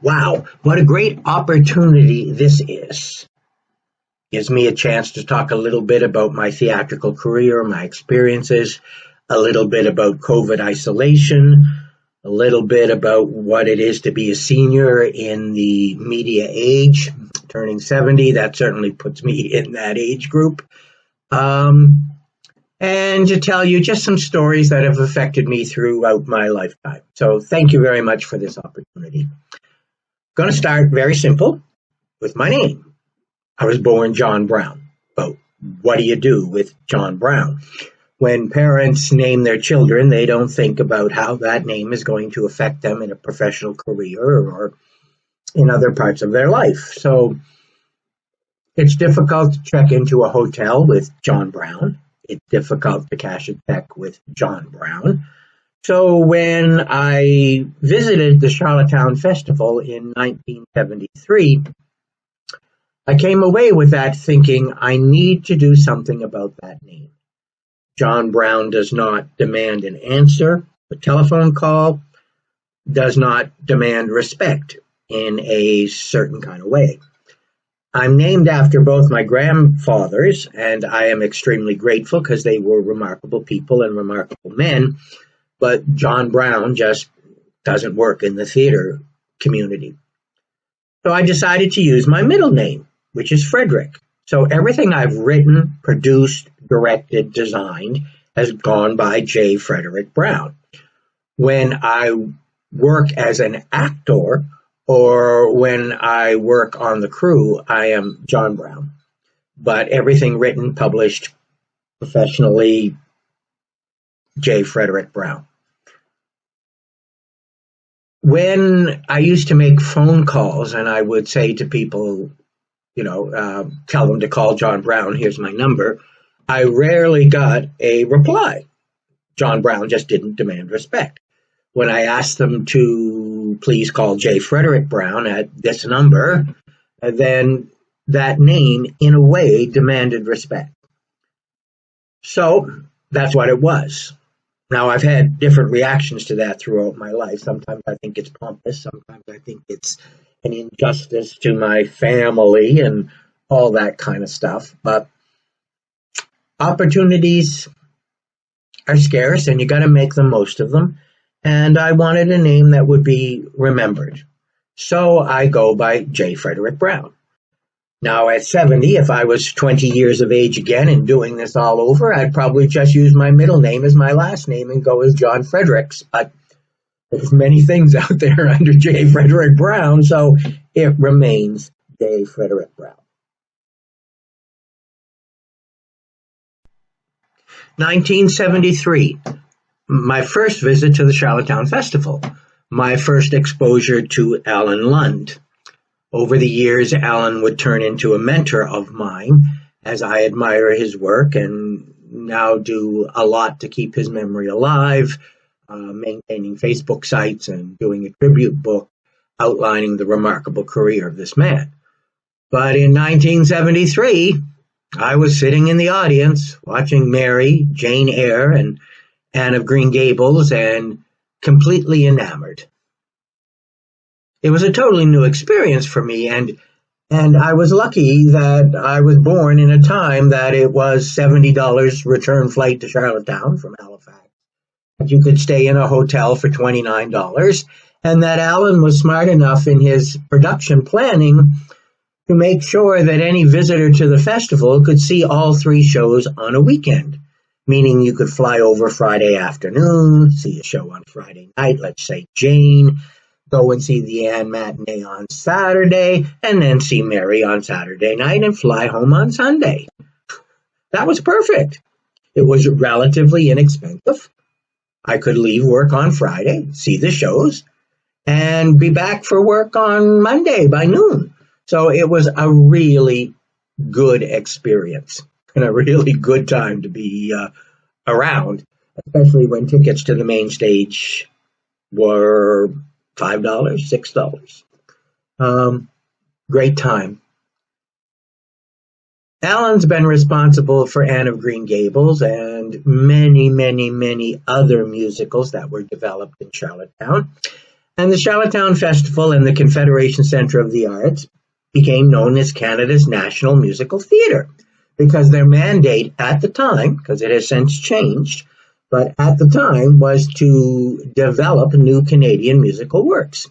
Wow, what a great opportunity this is. Gives me a chance to talk a little bit about my theatrical career, my experiences, a little bit about COVID isolation, a little bit about what it is to be a senior in the media age, turning 70. That certainly puts me in that age group. And to tell you just some stories that have affected me throughout my lifetime. So thank you very much for this opportunity. Going to start very simple with my name. I was born John Brown. But what do you do with John Brown? When parents name their children, they don't think about how that name is going to affect them in a professional career or in other parts of their life. So it's difficult to check into a hotel with John Brown. It's difficult to cash a check with John Brown. So when I visited the Charlottetown Festival in 1973, I came away with that thinking I need to do something about that name. John Brown does not demand an answer, a telephone call, does not demand respect in a certain kind of way. I'm named after both my grandfathers, and I am extremely grateful because they were remarkable people and remarkable men, but John Brown just doesn't work in the theater community. So I decided to use my middle name, which is Frederick. So everything I've written, produced, directed, designed has gone by J. Frederick Brown. When I work as an actor or when I work on the crew, I am John Brown. But everything written, published professionally, J. Frederick Brown. When I used to make phone calls and I would say to people, tell them to call John Brown, here's my number, I rarely got a reply. John Brown just didn't demand respect. When I asked them to please call J. Frederick Brown at this number, then that name, in a way, demanded respect. So that's what it was. Now, I've had different reactions to that throughout my life. Sometimes I think it's pompous. Sometimes I think it's an injustice to my family and all that kind of stuff. But opportunities are scarce, and you got to make the most of them. And I wanted a name that would be remembered. So I go by J. Frederick Brown. Now at 70, if I was 20 years of age again and doing this all over, I'd probably just use my middle name as my last name and go as John Fredericks. But there's many things out there under J. Frederick Brown, so it remains J. Frederick Brown. 1973. My first visit to the Charlottetown Festival, my first exposure to Alan Lund. Over the years, Alan would turn into a mentor of mine as I admire his work and now do a lot to keep his memory alive, maintaining Facebook sites and doing a tribute book outlining the remarkable career of this man. But in 1973, I was sitting in the audience watching Mary, Jane Eyre, and Anne of Green Gables, and completely enamored. It was a totally new experience for me, and I was lucky that I was born in a time that it was $70 return flight to Charlottetown from Halifax. That you could stay in a hotel for $29, and that Alan was smart enough in his production planning to make sure that any visitor to the festival could see all three shows on a weekend. Meaning you could fly over Friday afternoon, see a show on Friday night, let's say Jane, go and see the Anne matinee on Saturday, and then see Mary on Saturday night and fly home on Sunday. That was perfect. It was relatively inexpensive. I could leave work on Friday, see the shows, and be back for work on Monday by noon. So it was a really good experience. And a really good time to be around, especially when tickets to the main stage were $5, $6. Great time. Alan's been responsible for Anne of Green Gables and many, many, many other musicals that were developed in Charlottetown. And the Charlottetown Festival and the Confederation Centre of the Arts became known as Canada's National Musical Theatre because their mandate at the time, because it has since changed, but at the time was to develop new Canadian musical works.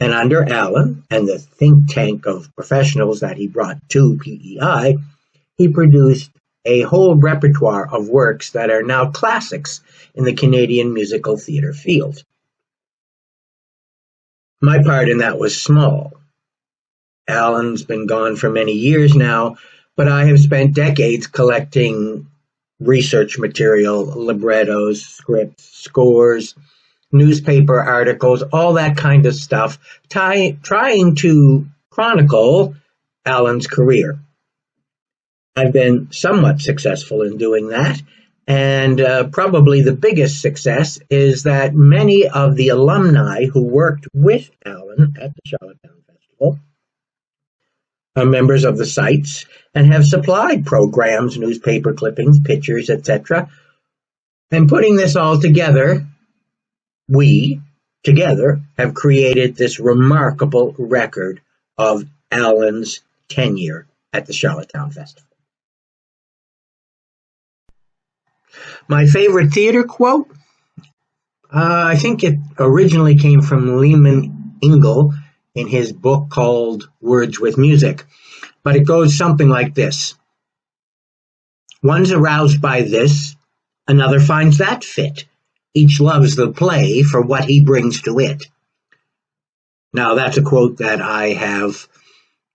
And under Alan and the think tank of professionals that he brought to PEI, he produced a whole repertoire of works that are now classics in the Canadian musical theatre field. My part in that was small. Alan's been gone for many years now, but I have spent decades collecting research material, librettos, scripts, scores, newspaper articles, all that kind of stuff, trying to chronicle Alan's career. I've been somewhat successful in doing that, and probably the biggest success is that many of the alumni who worked with Alan at the Charlottetown Festival are members of the sites and have supplied programs, newspaper clippings, pictures, etc. And putting this all together, we, together, have created this remarkable record of Alan's tenure at the Charlottetown Festival. My favorite theater quote? I think it originally came from Lehman Ingle in his book called Words with Music, but it goes something like this. One's aroused by this, another finds that fit. Each loves the play for what he brings to it. Now, that's a quote that I have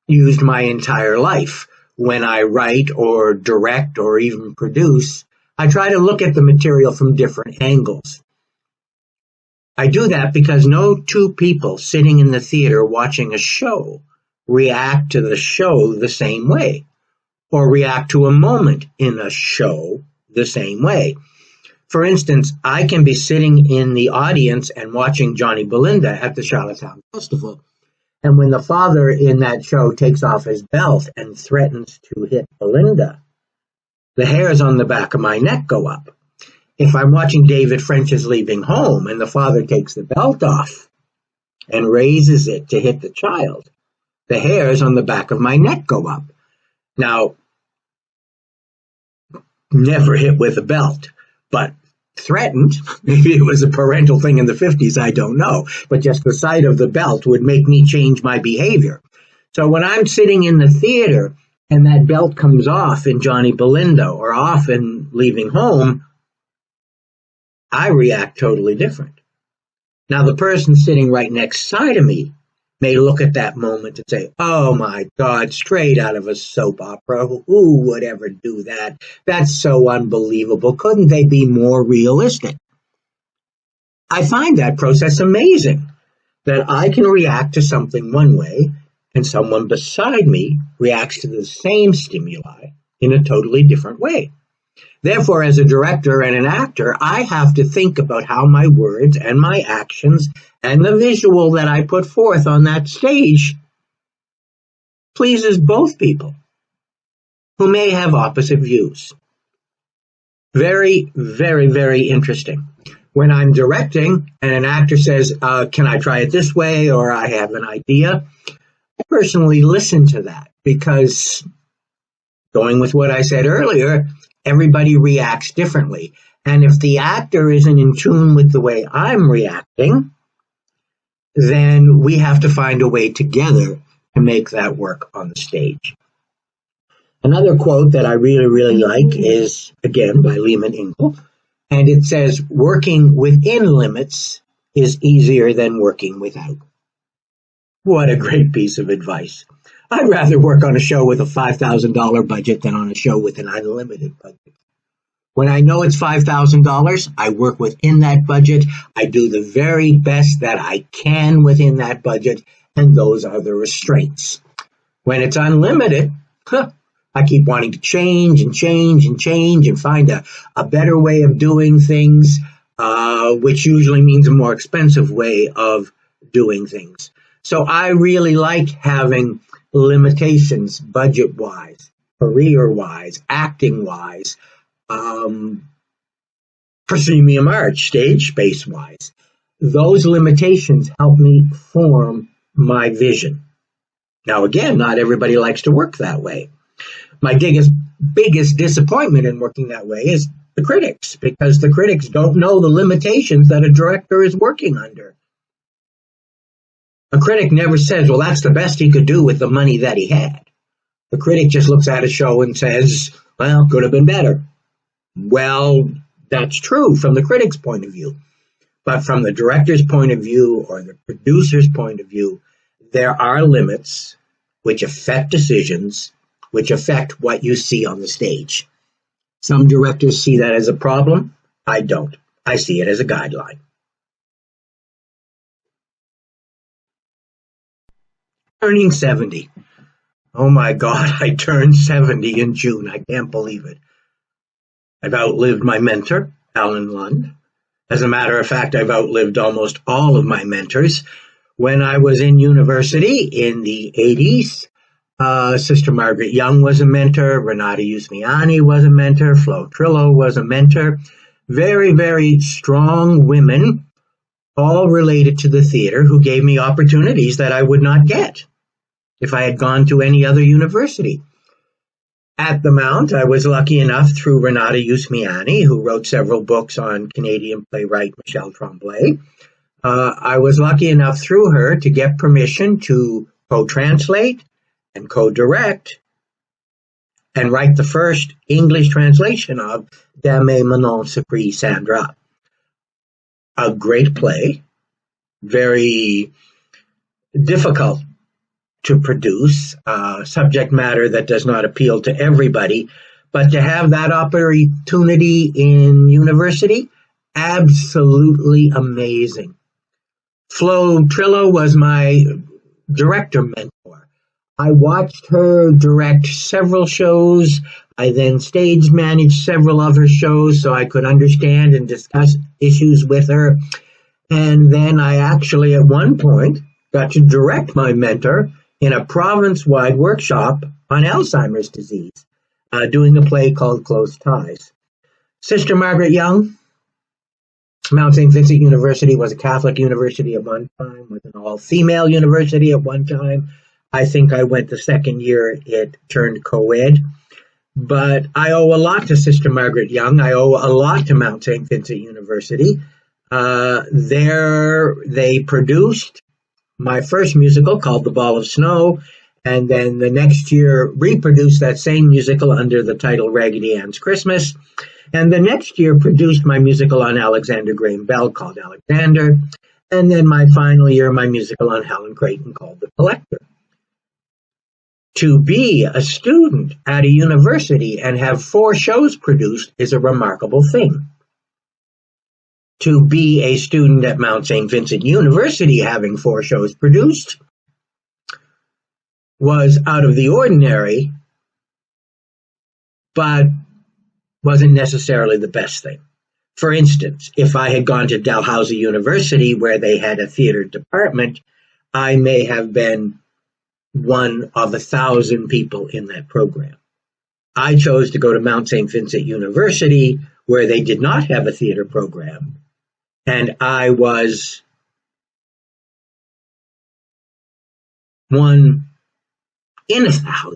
used my entire life. When I write or direct or even produce, I try to look at the material from different angles. I do that because no two people sitting in the theater watching a show react to the show the same way, or react to a moment in a show the same way. For instance, I can be sitting in the audience and watching Johnny Belinda at the Charlottetown Festival, and when the father in that show takes off his belt and threatens to hit Belinda, the hairs on the back of my neck go up. If I'm watching David French's Leaving Home and the father takes the belt off and raises it to hit the child, the hairs on the back of my neck go up. Now, never hit with a belt, but threatened. Maybe it was a parental thing in the 50s, I don't know. But just the sight of the belt would make me change my behavior. So when I'm sitting in the theater and that belt comes off in Johnny Belinda or off in Leaving Home, I react totally different. Now, the person sitting right next side of me may look at that moment and say, oh my God, straight out of a soap opera. Who would ever do that? That's so unbelievable. Couldn't they be more realistic? I find that process amazing, that I can react to something one way and someone beside me reacts to the same stimuli in a totally different way. Therefore, as a director and an actor, I have to think about how my words and my actions and the visual that I put forth on that stage pleases both people who may have opposite views. Very, very, very interesting. When I'm directing and an actor says, can I try it this way, or I have an idea, I personally listen to that because, going with what I said earlier, everybody reacts differently. And if the actor isn't in tune with the way I'm reacting, then we have to find a way together to make that work on the stage. Another quote that I really, really like is, again, by Lehman Ingle, and it says, working within limits is easier than working without. What a great piece of advice. I'd rather work on a show with a $5,000 budget than on a show with an unlimited budget. When I know it's $5,000, I work within that budget. I do the very best that I can within that budget, and those are the restraints. When it's unlimited, I keep wanting to change and change and change and find a better way of doing things, which usually means a more expensive way of doing things. So I really like having limitations budget-wise, career-wise, acting-wise, proscenium arch, stage space-wise. those limitations help me form my vision. Now, again, not everybody likes to work that way. My biggest disappointment in working that way is the critics, because the critics don't know the limitations that a director is working under. A critic never says, well, that's the best he could do with the money that he had. The critic just looks at a show and says, well, could have been better. Well, that's true from the critic's point of view. But from the director's point of view or the producer's point of view, there are limits which affect decisions, which affect what you see on the stage. Some directors see that as a problem. I don't. I see it as a guideline. Turning 70. Oh my God, I turned 70 in June. I can't believe it. I've outlived my mentor, Alan Lund. As a matter of fact, I've outlived almost all of my mentors. When I was in university in the 80s, Sister Margaret Young was a mentor, Renata Usmiani was a mentor, Flo Trillo was a mentor. Very, very strong women, all related to the theater, who gave me opportunities that I would not get if I had gone to any other university. At the Mount, I was lucky enough through Renata Usmiani, who wrote several books on Canadian playwright Michel Tremblay. I was lucky enough through her to get permission to co-translate and co-direct and write the first English translation of Dame Manon se prie Sandra. A great play, very difficult to produce, subject matter that does not appeal to everybody, but to have that opportunity in university, absolutely amazing. Flo Trillo was my director mentor. I watched her direct several shows. I then stage managed several other shows so I could understand and discuss issues with her. And then I actually, at one point, got to direct my mentor in a province-wide workshop on Alzheimer's disease, doing a play called Close Ties. Sister Margaret Young, Mount St. Vincent University was a Catholic university at one time, was an all-female university at one time. I think I went the second year it turned co-ed. But I owe a lot to Sister Margaret Young. I owe a lot to Mount St. Vincent University. There they produced my first musical called The Ball of Snow, and then the next year reproduced that same musical under the title Raggedy Ann's Christmas. And the next year produced my musical on Alexander Graham Bell called Alexander. And then my final year, my musical on Helen Creighton called The Collector. To be a student at a university and have 4 shows produced is a remarkable thing. To be a student at Mount St. Vincent University having 4 shows produced was out of the ordinary, but wasn't necessarily the best thing. For instance, if I had gone to Dalhousie University where they had a theater department, I may have been one of 1,000 people in that program. I chose to go to Mount St. Vincent University where they did not have a theater program, and I was one in 1,000.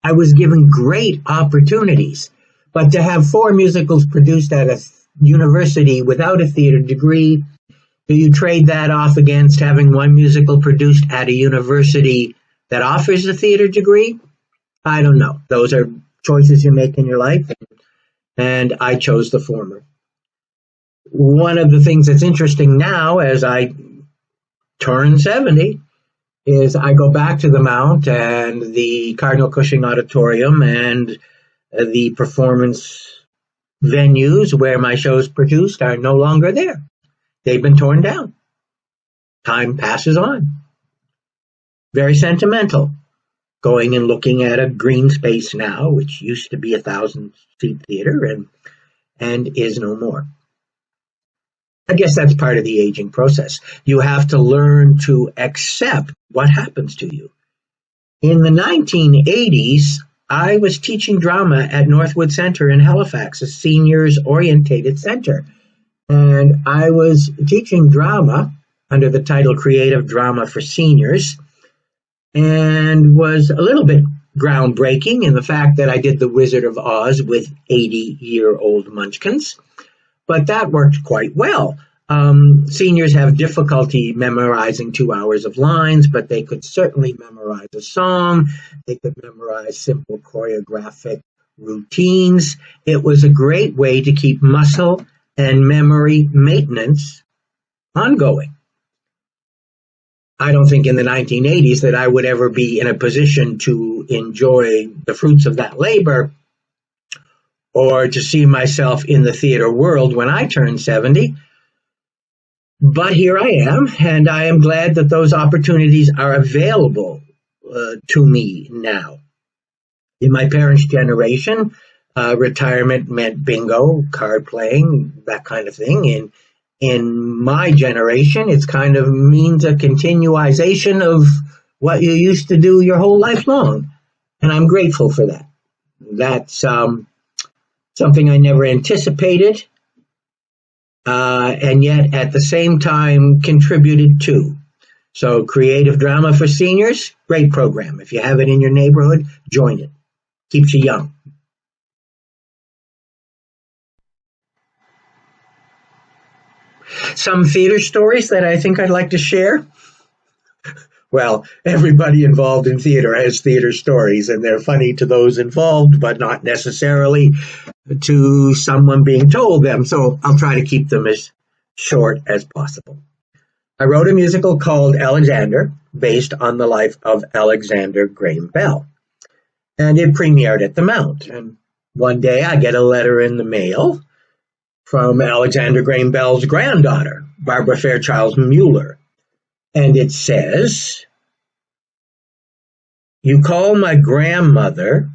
I was given great opportunities, but to have 4 musicals produced at a university without a theater degree, do you trade that off against having 1 musical produced at a university that offers a theater degree? I don't know. Those are choices you make in your life, and I chose the former. One of the things that's interesting now as I turn 70 is I go back to the Mount and the Cardinal Cushing Auditorium and the performance venues where my shows produced are no longer there. They've been torn down. Time passes on. Very sentimental. Going and looking at a green space now, which used to be a 1,000-seat theater and is no more. I guess that's part of the aging process. You have to learn to accept what happens to you. In the 1980s, I was teaching drama at Northwood Center in Halifax, a seniors-orientated center. And I was teaching drama under the title Creative Drama for Seniors, and was a little bit groundbreaking in the fact that I did The Wizard of Oz with 80-year-old munchkins, but that worked quite well. Seniors have difficulty memorizing 2 hours of lines, but they could certainly memorize a song. They could memorize simple choreographic routines. It was a great way to keep muscle and memory maintenance ongoing. I don't think in the 1980s that I would ever be in a position to enjoy the fruits of that labor or to see myself in the theater world when I turn 70. But here I am, and I am glad that those opportunities are available to me now. In my parents' generation, retirement meant bingo, card playing, that kind of thing. In my generation, it's kind of means a continuation of what you used to do your whole life long. And I'm grateful for that. That's something I never anticipated, and yet at the same time contributed to. So Creative Drama for Seniors, great program. If you have it in your neighborhood, join it. Keeps you young. Some theater stories that I think I'd like to share. Well, everybody involved in theater has theater stories, and they're funny to those involved, but not necessarily to someone being told them. So I'll try to keep them as short as possible. I wrote a musical called Alexander, based on the life of Alexander Graham Bell. And it premiered at the Mount. And one day I get a letter in the mail from Alexander Graham Bell's granddaughter, Barbara Fairchild Mueller. And it says, "You call my grandmother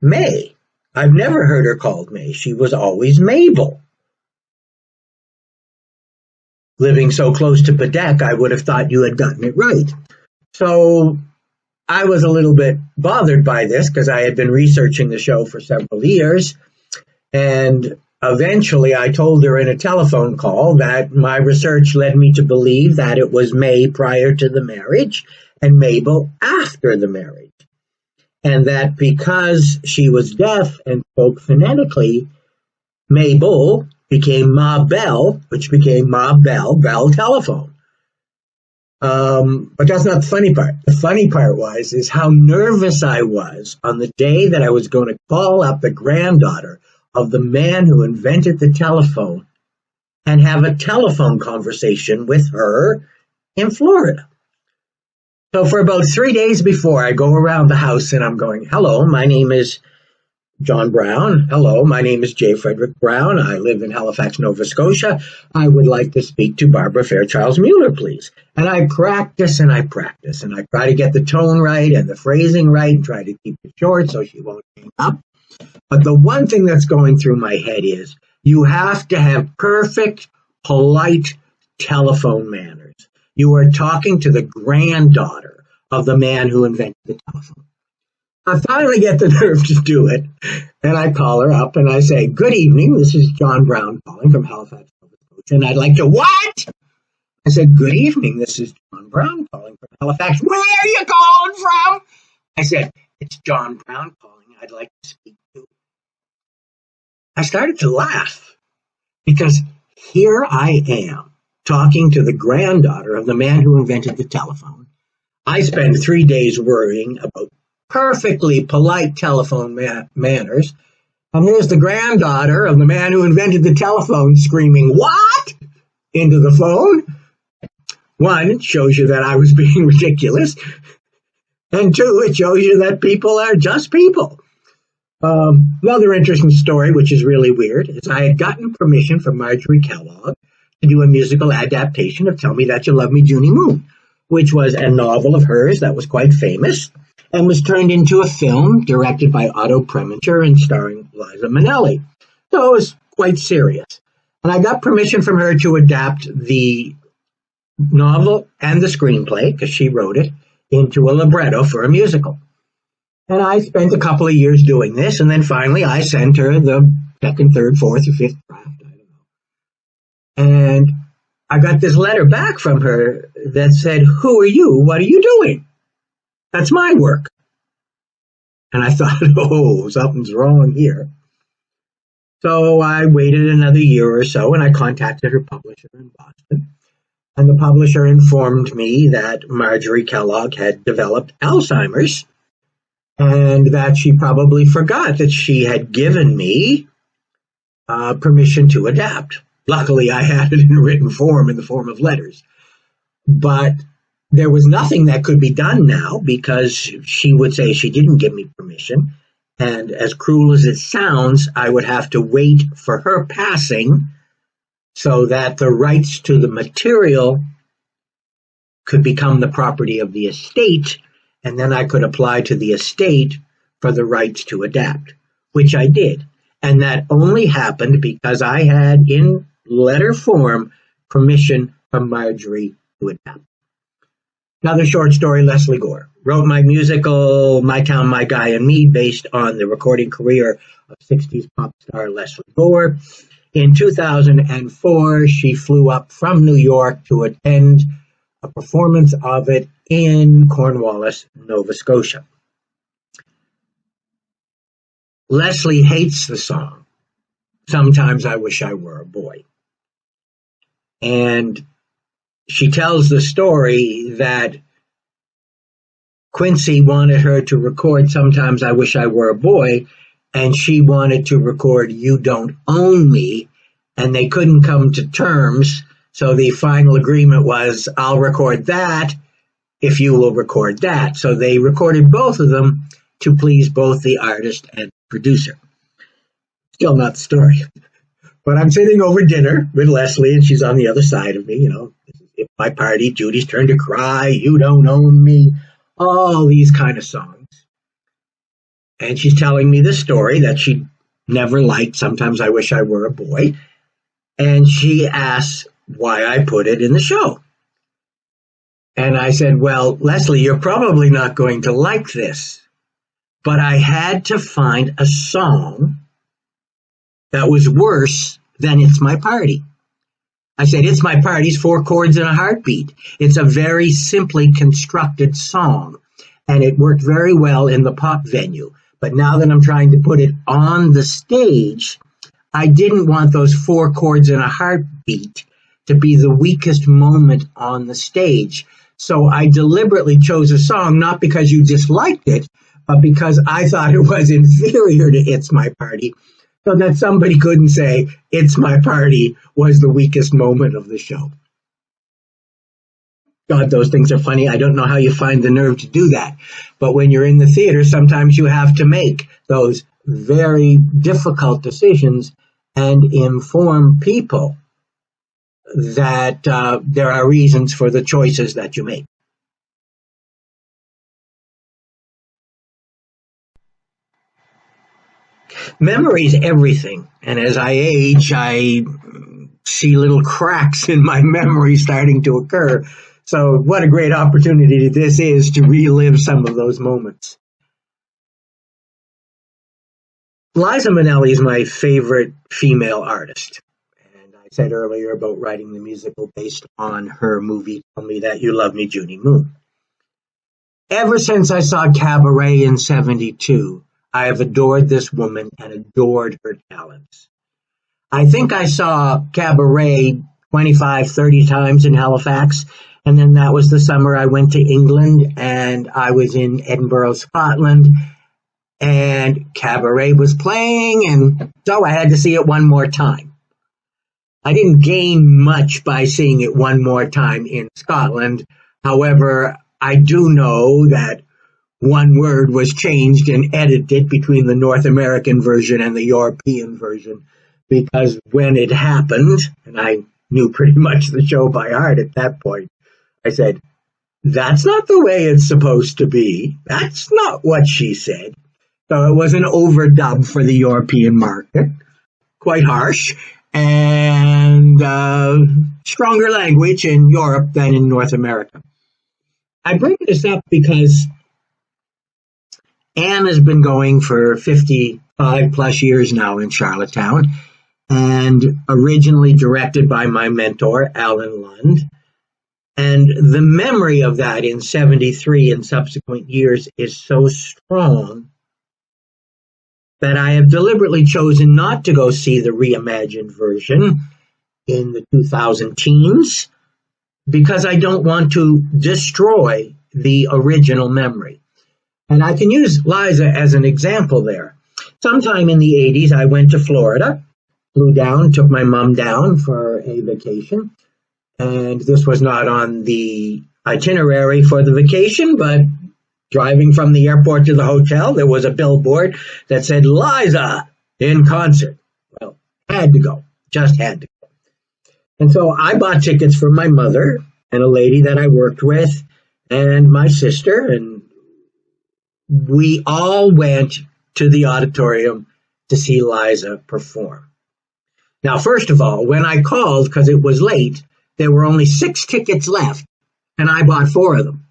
May. I've never heard her called May. She was always Mabel. Living so close to Patek, I would have thought you had gotten it right." So I was a little bit bothered by this because I had been researching the show for several years. And eventually I told her in a telephone call that my research led me to believe that it was May prior to the marriage and Mabel after the marriage. And that because she was deaf and spoke phonetically, Mabel became Ma Bell, which became Ma Bell, Bell Telephone. But that's not the funny part. The funny part is how nervous I was on the day that I was going to call up the granddaughter of the man who invented the telephone and have a telephone conversation with her in Florida. So for about 3 days before, I go around the house and I'm going, "Hello, my name is John Brown. Hello, my name is J. Frederick Brown. I live in Halifax, Nova Scotia. I would like to speak to Barbara Fairchild Mueller, please." And I practice and I practice and I try to get the tone right and the phrasing right and try to keep it short so she won't hang up. But the one thing that's going through my head is you have to have perfect, polite telephone manners. You are talking to the granddaughter of the man who invented the telephone. I finally get the nerve to do it, and I call her up and I say, "Good evening, this is John Brown calling from Halifax, Nova Scotia, and I'd like to..." "What?" I said, "Good evening, this is John Brown calling from Halifax." "Where are you calling from?" I said, "It's John Brown calling. I'd like to speak to..." I started to laugh because here I am talking to the granddaughter of the man who invented the telephone. I spent 3 days worrying about perfectly polite telephone manners. And here's the granddaughter of the man who invented the telephone screaming, "What?" into the phone. One, it shows you that I was being ridiculous. And two, it shows you that people are just people. Another interesting story, which is really weird, is I had gotten permission from Marjorie Kellogg to do a musical adaptation of Tell Me That You Love Me, Junie Moon, which was a novel of hers that was quite famous and was turned into a film directed by Otto Preminger and starring Liza Minnelli. So it was quite serious. And I got permission from her to adapt the novel and the screenplay, because she wrote it, into a libretto for a musical. And I spent a couple of years doing this, and then finally I sent her the second, third, fourth, or fifth draft, I don't know. And I got this letter back from her that said, "Who are you? What are you doing? That's my work." And I thought, oh, something's wrong here. So I waited another year or so, and I contacted her publisher in Boston. And the publisher informed me that Marjorie Kellogg had developed Alzheimer's, and that she probably forgot that she had given me permission to adapt. Luckily, I had it in written form, in the form of letters. But there was nothing that could be done now, because she would say she didn't give me permission. And as cruel as it sounds, I would have to wait for her passing so that the rights to the material could become the property of the estate, and then I could apply to the estate for the rights to adapt, which I did. And that only happened because I had, in letter form, permission from Marjorie to adapt. Another short story, Lesley Gore. Wrote my musical, My Town, My Guy and Me, based on the recording career of 60s pop star Lesley Gore. In 2004, she flew up from New York to attend a performance of it in Cornwallis, Nova Scotia. Lesley hates the song, Sometimes I Wish I Were a Boy. And she tells the story that Quincy wanted her to record Sometimes I Wish I Were a Boy, and she wanted to record You Don't Own Me, and they couldn't come to terms, so the final agreement was, I'll record that if you will record that. So they recorded both of them to please both the artist and producer. Still not the story. But I'm sitting over dinner with Lesley, and she's on the other side of me, It's My Party, Judy's Turn to Cry, You Don't Own Me, all these kind of songs. And she's telling me this story that she never liked, Sometimes I Wish I Were a Boy. And she asks why I put it in the show. And I said, well, Lesley, you're probably not going to like this, but I had to find a song that was worse than It's My Party. I said, It's My Party's 4 chords and a heartbeat. It's a very simply constructed song, and it worked very well in the pop venue. But now that I'm trying to put it on the stage, I didn't want those 4 chords and a heartbeat to be the weakest moment on the stage. So I deliberately chose a song, not because you disliked it, but because I thought it was inferior to It's My Party, so that somebody couldn't say It's My Party was the weakest moment of the show. God, those things are funny. I don't know how you find the nerve to do that. But when you're in the theater, sometimes you have to make those very difficult decisions and inform people that there are reasons for the choices that you make. Memory is everything. And as I age, I see little cracks in my memory starting to occur. So what a great opportunity this is to relive some of those moments. Liza Minnelli is my favorite female artist. And I said earlier about writing the musical based on her movie, Tell Me That You Love Me, Judy Moon. Ever since I saw Cabaret in '72, I have adored this woman and adored her talents. I think I saw Cabaret 25, 30 times in Halifax, and then that was the summer I went to England, and I was in Edinburgh, Scotland, and Cabaret was playing, and so I had to see it one more time. I didn't gain much by seeing it one more time in Scotland. However, I do know that one word was changed and edited between the North American version and the European version, because when it happened, and I knew pretty much the show by heart at that point, I said, that's not the way it's supposed to be. That's not what she said. So it was an overdub for the European market, quite harsh, and stronger language in Europe than in North America. I bring this up because Anne has been going for 50 5+ years now in Charlottetown, and originally directed by my mentor, Alan Lund. And the memory of that in 73 and subsequent years is so strong that I have deliberately chosen not to go see the reimagined version in the 2000 teens because I don't want to destroy the original memory. And I can use Liza as an example there. Sometime in the 80s, I went to Florida, flew down, took my mom down for a vacation. And this was not on the itinerary for the vacation, but driving from the airport to the hotel, there was a billboard that said, Liza in concert. Well, had to go, just had to go. And so I bought tickets for my mother and a lady that I worked with and my sister, and we all went to the auditorium to see Liza perform. Now, first of all, when I called, because it was late, there were only 6 tickets left, and I bought 4 of them.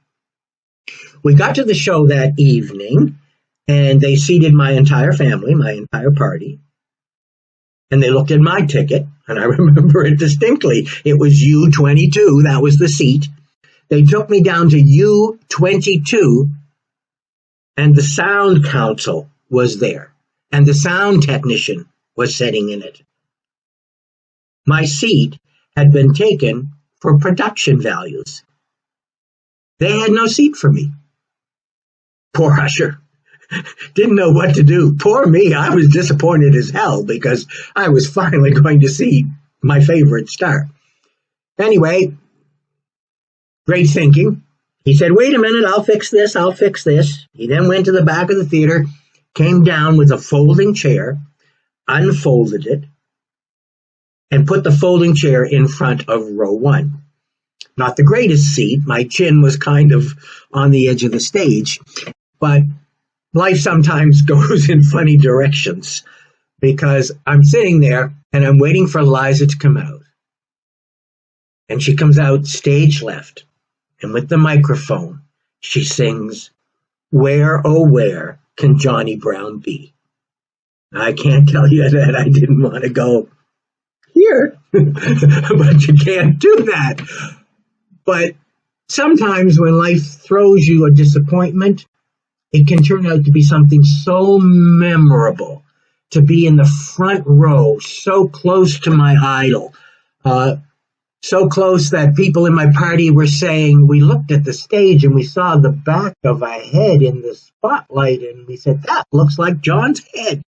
We got to the show that evening, and they seated my entire family, my entire party, and they looked at my ticket, and I remember it distinctly. It was U22, that was the seat. They took me down to U22, and the sound council was there, and the sound technician was sitting in it. My seat had been taken for production values. They had no seat for me. Poor usher. Didn't know what to do. Poor me, I was disappointed as hell because I was finally going to see my favorite star. Anyway, great thinking. He said, wait a minute, I'll fix this, I'll fix this. He then went to the back of the theater, came down with a folding chair, unfolded it, and put the folding chair in front of row 1. Not the greatest seat. My chin was kind of on the edge of the stage. But life sometimes goes in funny directions because I'm sitting there and I'm waiting for Liza to come out. And she comes out stage left. And with the microphone, she sings, Where, oh, where can Johnny Brown be? I can't tell you that I didn't want to go here, but you can't do that. But sometimes when life throws you a disappointment, it can turn out to be something so memorable, to be in the front row, so close to my idol, so close that people in my party were saying, we looked at the stage and we saw the back of a head in the spotlight, and we said, that looks like John's head.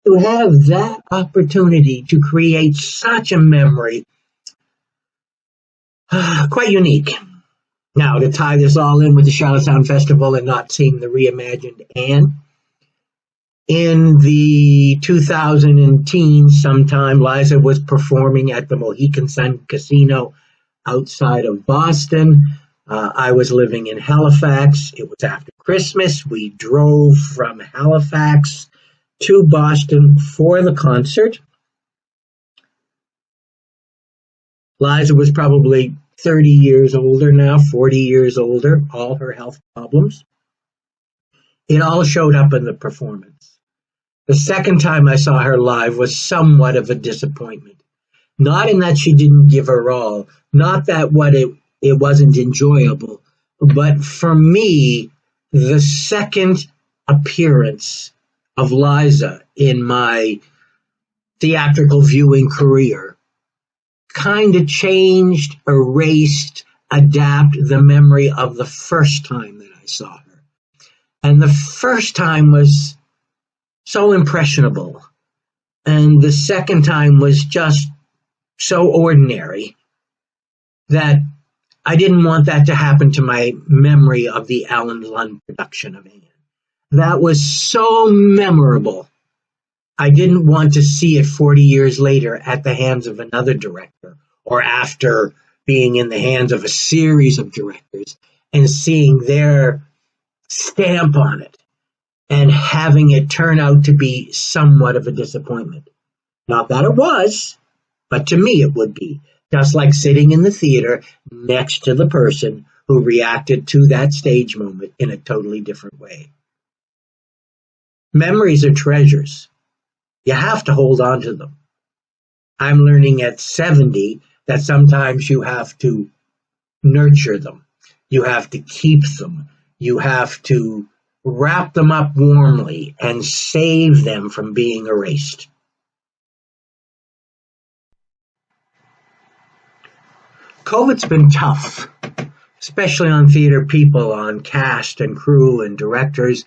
To have that opportunity to create such a memory, quite unique. Now, to tie this all in with the Charlottetown Festival and not seeing the reimagined Anne, in the 2000 teens sometime, Liza was performing at the Mohegan Sun Casino outside of Boston. I was living in Halifax. It was after Christmas. We drove from Halifax to Boston for the concert. Liza was probably 30 years older now, 40 years older, all her health problems. It all showed up in the performance. The second time I saw her live was somewhat of a disappointment. Not in that she didn't give her all, not that it wasn't enjoyable, but for me, the second appearance of Liza in my theatrical viewing career kind of changed, erased, adapted the memory of the first time that I saw her. And the first time was so impressionable. And the second time was just so ordinary that I didn't want that to happen to my memory of the Alan Lund production of Anne. That was so memorable. I didn't want to see it 40 years later at the hands of another director, or after being in the hands of a series of directors and seeing their stamp on it and having it turn out to be somewhat of a disappointment. Not that it was, but to me it would be. Just like sitting in the theater next to the person who reacted to that stage moment in a totally different way. Memories are treasures. You have to hold on to them. I'm learning at 70 that sometimes you have to nurture them. You have to keep them. You have to wrap them up warmly and save them from being erased. COVID's been tough, especially on theater people, on cast and crew and directors,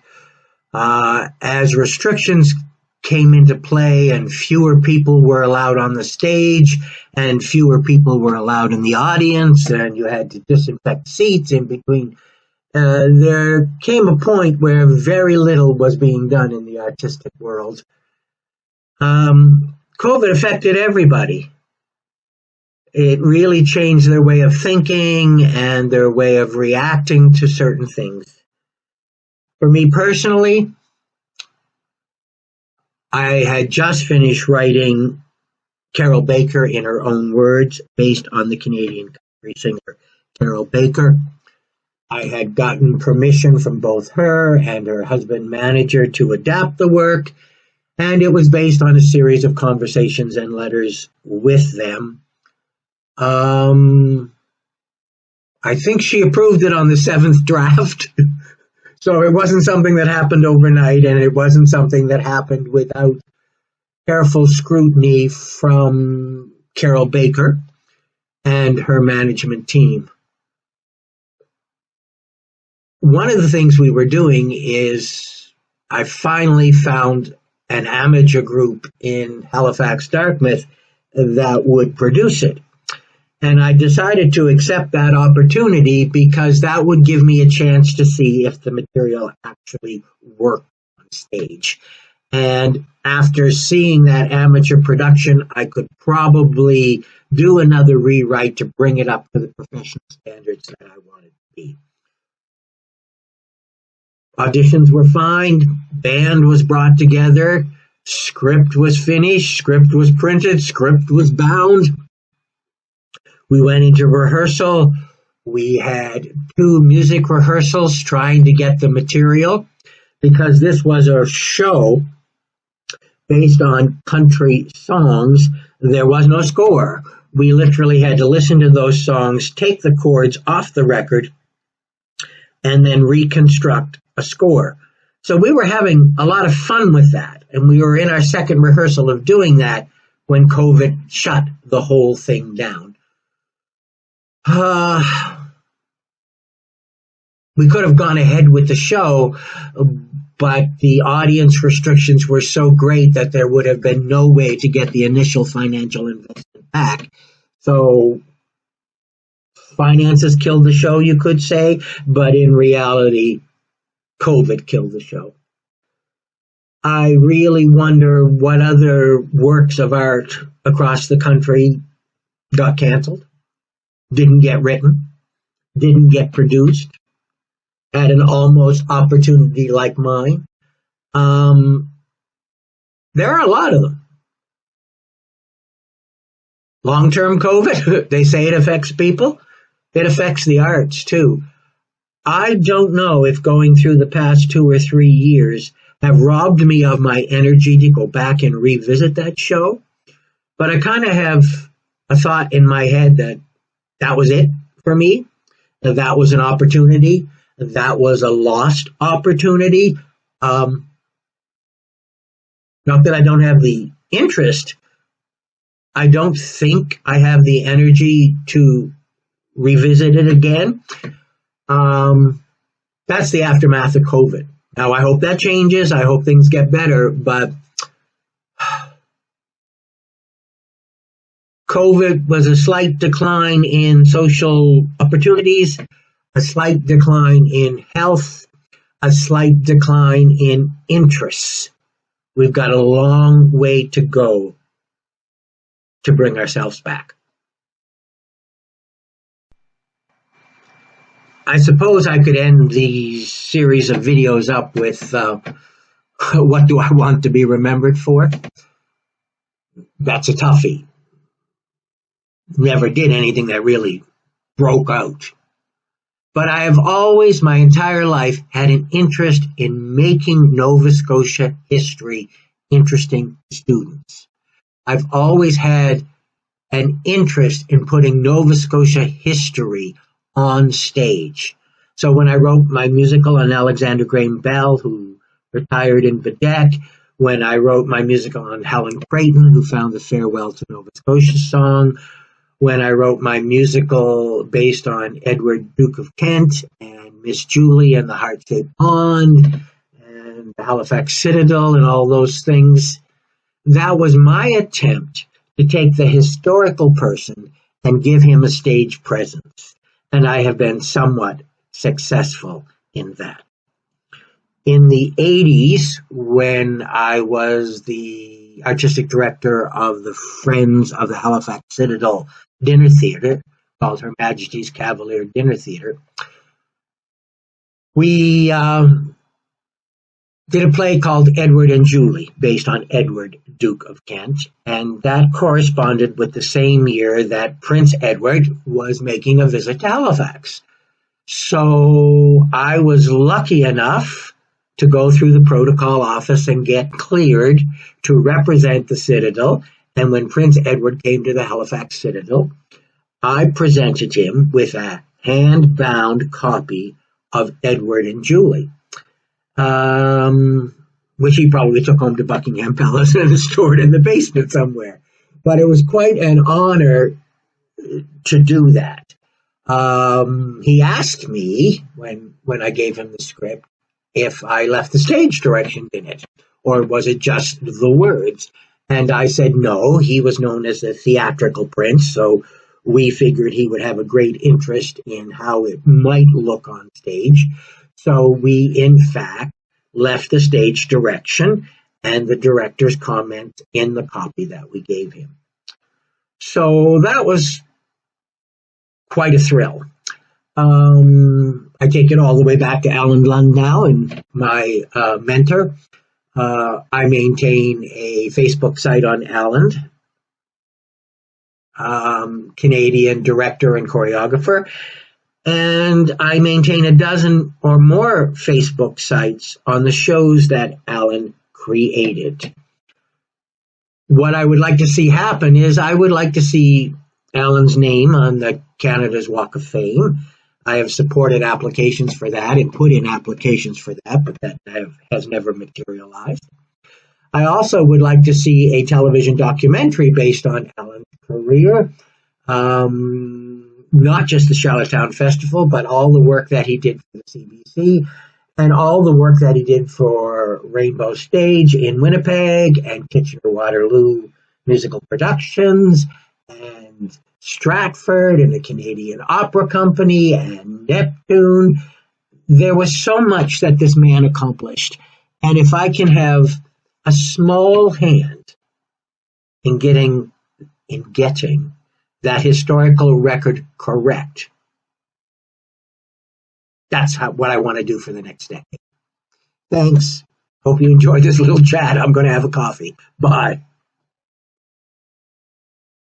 as restrictions came into play and fewer people were allowed on the stage and fewer people were allowed in the audience, and you had to disinfect seats in between. There came a point where very little was being done in the artistic world. COVID affected everybody. It really changed their way of thinking and their way of reacting to certain things. For me personally, I had just finished writing Carol Baker in her own words, based on the Canadian country singer Carol Baker. I had gotten permission from both her and her husband manager to adapt the work, and it was based on a series of conversations and letters with them. I think she approved it on the 7th draft. So it wasn't something that happened overnight, and it wasn't something that happened without careful scrutiny from Carol Baker and her management team. One of the things we were doing is I finally found an amateur group in Halifax, Dartmouth that would produce it. And I decided to accept that opportunity because that would give me a chance to see if the material actually worked on stage. And after seeing that amateur production, I could probably do another rewrite to bring it up to the professional standards that I wanted to be. Auditions were fine, band was brought together, script was finished, script was printed, script was bound. We went into rehearsal. We had 2 music rehearsals trying to get the material, because this was a show based on country songs. There was no score. We literally had to listen to those songs, take the chords off the record, and then reconstruct a score. So we were having a lot of fun with that, and we were in our second rehearsal of doing that when COVID shut the whole thing down. We could have gone ahead with the show, but the audience restrictions were so great that there would have been no way to get the initial financial investment back. So finances killed the show, you could say, but in reality, COVID killed the show. I really wonder what other works of art across the country got canceled, didn't get written, didn't get produced, had an almost opportunity like mine. There are a lot of them. Long-term COVID, they say it affects people. It affects the arts too. I don't know if going through the past 2 or 3 years have robbed me of my energy to go back and revisit that show. But I kind of have a thought in my head that that was it for me. That was an opportunity. That was a lost opportunity. Not that I don't have the interest. I don't think I have the energy to revisit it again. That's the aftermath of COVID. Now, I hope that changes. I hope things get better, but COVID was a slight decline in social opportunities, a slight decline in health, a slight decline in interests. We've got a long way to go to bring ourselves back. I suppose I could end these series of videos up with what do I want to be remembered for? That's a toughie. Never did anything that really broke out. But I have always, my entire life, had an interest in making Nova Scotia history interesting to students. I've always had an interest in putting Nova Scotia history on stage. So when I wrote my musical on Alexander Graham Bell, who retired in Quebec, when I wrote my musical on Helen Creighton, who found the Farewell to Nova Scotia song, when I wrote my musical based on Edward, Duke of Kent, and Miss Julie and the Heart-Shaped Pond, and the Halifax Citadel, and all those things, that was my attempt to take the historical person and give him a stage presence. And I have been somewhat successful in that. In the 80s, when I was the artistic director of the Friends of the Halifax Citadel Dinner Theatre, called Her Majesty's Cavalier Dinner Theatre, we did a play called Edward and Julie, based on Edward, Duke of Kent, and that corresponded with the same year that Prince Edward was making a visit to Halifax. So I was lucky enough to go through the protocol office and get cleared to represent the Citadel. And when Prince Edward came to the Halifax Citadel, I presented him with a hand-bound copy of Edward and Julie, which he probably took home to Buckingham Palace and stored in the basement somewhere. But it was quite an honor to do that. He asked me, when I gave him the script, if I left the stage direction in it, or was it just the words? And I said no. He was known as the theatrical prince, so we figured he would have a great interest in how it might look on stage. So we, in fact, left the stage direction and the director's comment in the copy that we gave him. So that was quite a thrill. I take it all the way back to Alan Lund now, and my mentor. I maintain a Facebook site on Alan, Canadian director and choreographer, and I maintain a dozen or more Facebook sites on the shows that Alan created. What I would like to see happen is I would like to see Alan's name on the Canada's Walk of Fame. I have supported applications for that and put in applications for that, but that has never materialized. I also would like to see a television documentary based on Alan's career, not just the Charlottetown Festival, but all the work that he did for the CBC and all the work that he did for Rainbow Stage in Winnipeg and Kitchener-Waterloo Musical Productions and Stratford and the Canadian Opera Company and Neptune. There was so much that this man accomplished. And if I can have a small hand in getting that historical record correct, that's what I want to do for the next decade. Thanks. Hope you enjoyed this little chat. I'm going to have a coffee. Bye.